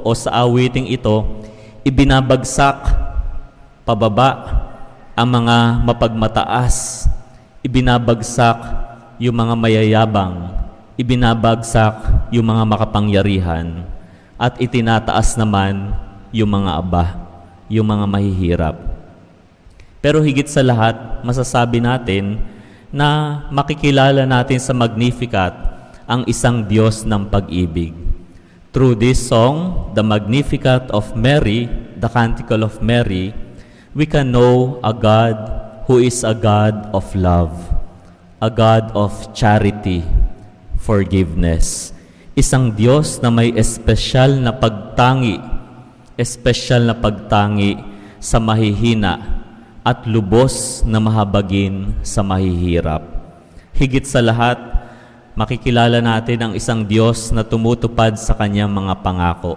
o sa awiting ito, ibinabagsak pababa ang mga mapagmataas, ibinabagsak yung mga mayayabang, ibinabagsak yung mga makapangyarihan, at itinataas naman yung mga aba, yung mga mahihirap. Pero higit sa lahat, masasabi natin na makikilala natin sa Magnificat ang isang Diyos ng pag-ibig. Through this song, the Magnificat of Mary, the Canticle of Mary, we can know a God who is a God of love, a God of charity, forgiveness. Isang Diyos na may espesyal na pagtangi sa mahihina at lubos na mahabagin sa mahihirap. Higit sa lahat, makikilala natin ang isang Diyos na tumutupad sa kanyang mga pangako.